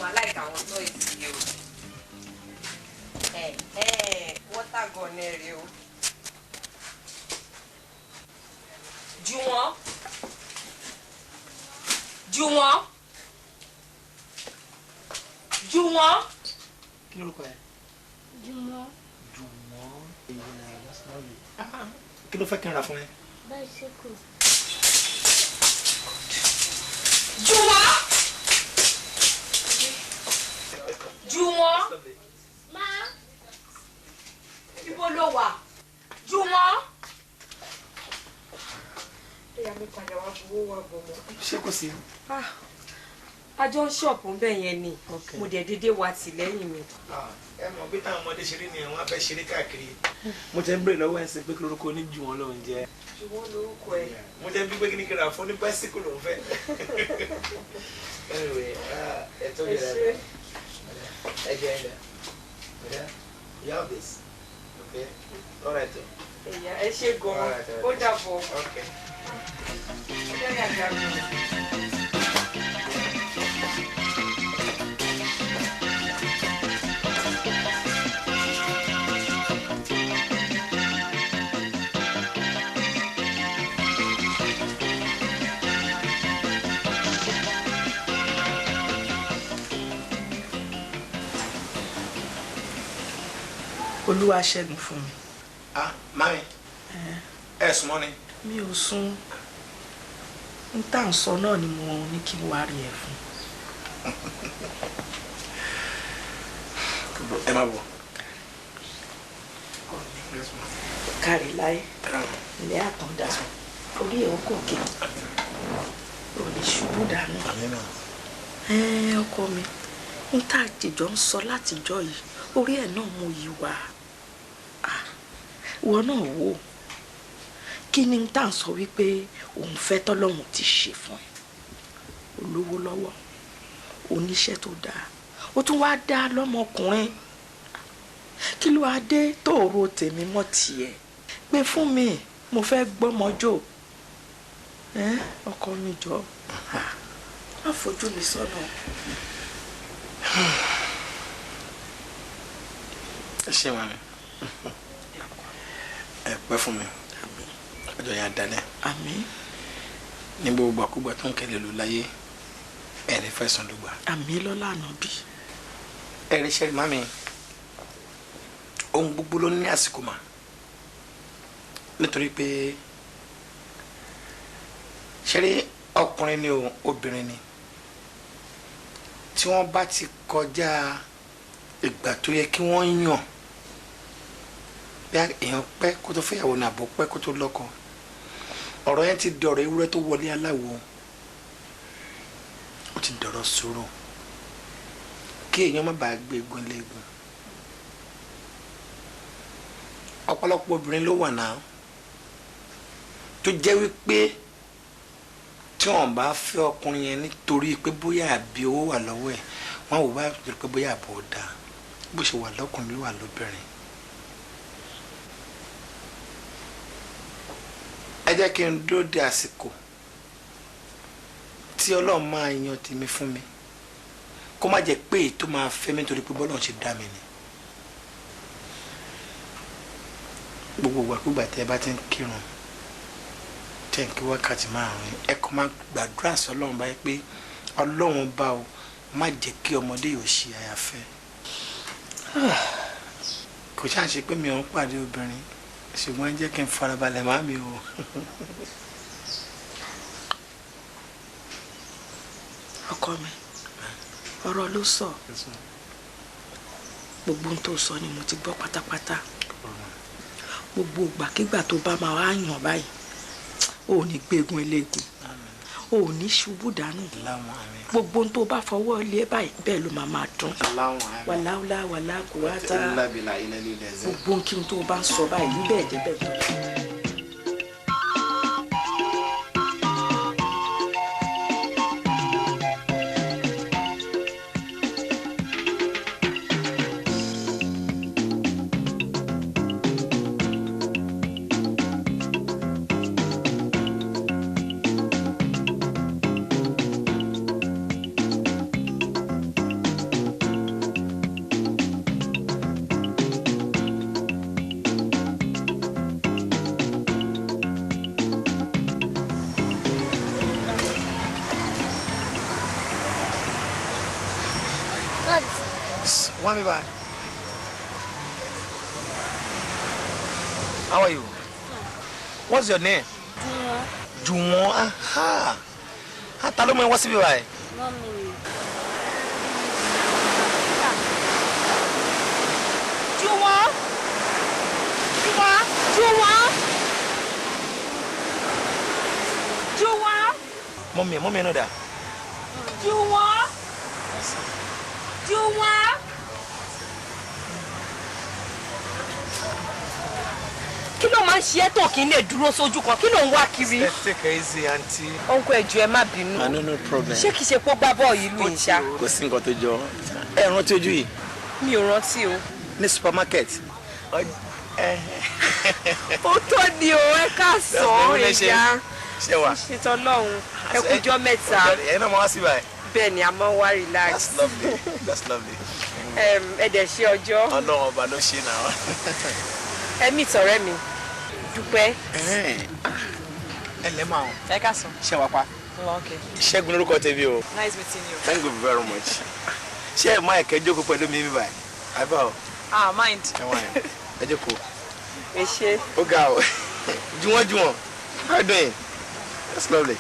máa like àwọn toys yìí o. Water gun rí o. Juwọ́n. Juwọ́n. Juwọ́n. Kí lorúkọ ẹ? Juwọ́n. Juwọ́n. Kí ló fẹ́ kí n ra fún ẹ? Bicycle. Juwọ́n. Juwọ́n. Ma. Ibo ló wà? Juwọ́n. Ṣé kò sí? A jọ ń ṣọ̀pù ń bẹ̀ yẹn ni. Mo dẹ̀ dédé wá tì lẹ́yìn mi. Ẹ mọ̀ bí táwọn ọmọdé ṣeré ni wọ́n á fẹ́ ṣeré káàkiri. Mo tẹ́ ń bèrè lọ́wọ́ ẹ̀ sí pé kí lorúkọ ní Juwọ́n lòun jẹ́. Juwọ́n lorúkọ ẹ. Mo tẹ́ ń bí pé kí ni kí n ra fún ní bicycle lòun fẹ́. Anyway, ẹ tó yẹ rẹ. Ẹ jẹ́ ẹ dẹ̀. You have this. Okay? All right. Ẹ ṣe gan-an. Ó dàbọ̀. Okay. Olúwa ṣẹ́gun fún mi. Mami. Ẹ sùn mọ́ ni. Mi ò sùn. N tá à ń sọ náà ni mo ní kí n wá rí ẹ fún. Ẹ má bọ̀. Kárí láyé. Ilé àtọ̀dá. Orí ẹ̀ ọkọ̀ òkè. Ò ní ṣubú dànù. Ọkọ mi. N tá àjèjọ ń sọ látijọ́ yìí. Orí ẹ̀ náà mo yí wá. Ìwọ náà wò ó. Kí ni tá à ń sọ wípé òun fẹ́ tọ́lọ́run ti ṣe fún ẹ? Olówó lọ́wọ́, oníṣẹ́ tó dáa, ó tún wá dá lọ́mọkùnrin. Kí ló wá dé tó ro tèmi mọ́ tiẹ̀? Pé fún mi, mo fẹ́ gbọ́mọjò. Ọkọ mi jọ, má fojú mi sọ́nà. Ẹ ṣé mami. Ẹ pẹ́ fún mi. Ọjọ́ yẹn dalẹ̀. Àmín. Ní gbogbo àkúgbà tó ń kẹ́lẹ́ lò láyé ẹ̀rí fẹ̀sùn ló gbà. Àmín lọ́lá ànábì. Ẹ̀rí ṣẹ́rí mami ohun gbogbo ló ní àsìkò mà nítorí pé ṣẹ́rí ọkùnrin ni o obìnrin ni tí wọ́n bá ti kọjá ìgbà tó yẹ kí wọ́n yàn bí èèyàn pẹ́ kó tó fẹ́yàwó ní àbọ̀ pẹ́ kó tó lọ́kọ ọ̀rọ̀ yẹn ti dọ̀rọ̀ ewúrẹ́ tó wọlé aláwo ó ti dọ̀rọ̀ sùúrù kí èèyàn má bàa gbé egun léegun ọ̀pọ̀lọpọ̀ obìnrin ló wà náà tó jẹ́ wípé tí wọ́n bá fẹ́ ọkùnrin yẹn nítorí pé bóyá àbí owó wà lọ́wọ́ ẹ̀ wọ́n wò bá jẹ́ pé bóyá àbò dáa bó ṣe wà lọ́kùnrin ló wà lóbìnrin. ẹ jẹ́ kí n dúró de àsìkò tí Ọlọ́run máa yan tèmi fún mi kó má jẹ́ pé èyí tó máa fẹ́ mi nítorí pé bọ́lọ́run ṣe dá mi ni. gbogbo ìgbàkúgbà tí ẹ bá ti ń kírun tẹ̀ ń kí wákàtí márùn-ún ẹ kọ́ máa gbàdúrà sí Ọlọ́run báyìí pé Ọlọ́run bá o má jẹ́ kí ọmọdé yóò ṣe àyàfẹ́. kò ṣáà ṣe pé mi ò ń pàdé obìnrin ṣùgbọ́n jẹ́ kí n farabalẹ̀ má mi o. Ọkọ mi ọ̀rọ̀ ló sọ gbogbo ohun tó sọ ni mo ti gbọ́ pátápátá gbogbo ìgbàkigbà tó bá máa wá yàn báyìí ò ní gbégun eléegun ò ní ṣubú dànù gbogbo ohun tó bá fọwọ́ lé báyìí bẹ́ẹ̀ ló máa dún wàláwùlá wàlá kò wá tá gbogbo ohun tó bá ń sọ báyìí bẹ́ẹ̀ jẹ́ bẹ́ẹ̀ tó. One me back. How are you? What's your name? Juwon. Aha. Ta ló mọ̀ wá síbí báyìí? Mommy. Juwon. Mommy know that. Juwon. Kí ló máa ń ṣe tó kí n lè dúró sójú kan? Kí ló ń wá kiri? Let's take it easy, auntie. Uncle ẹjọ́ ẹ má bínú. No problem. Ṣé kìí ṣe pé ó gbá bọ́ọ̀ yìí lù ń ṣá? Kò sí nǹkan tó jọ. Ẹ rántí ojú yìí. Mi ò rántí o. Ní supermarket. Ó tó ni o, ẹ ká sọ ọ́ ẹ̀yà. Ṣé wà? Ṣètò Ọlọ́run, ẹ kújọ́ mẹ́ta. Ẹ náà máa wá sí báyìí. Bẹ́ẹ̀ ni a máa ń wá relax. That's lovely. Ẹ dẹ̀ ṣe ọjọ́. Ọlọ́run ọba ló ṣe náà. Ẹ mí ìtọ̀rẹ́ mi, Dúpẹ́. Ẹ lẹ́ máa. Ẹ ká sọ. Ṣé wà pa? Okay. Ṣẹ́gun lórúkọ tèmi o. Nice meeting you. Thank you very much. Ṣé ẹ máa ẹ̀kẹ́ jókòó pẹ̀lú mi bíbáyìí? Àbá o. Mind. Ẹ jókòó. Ẹ ṣé. Ó ga o. Juwon. How you doing? That's lovely.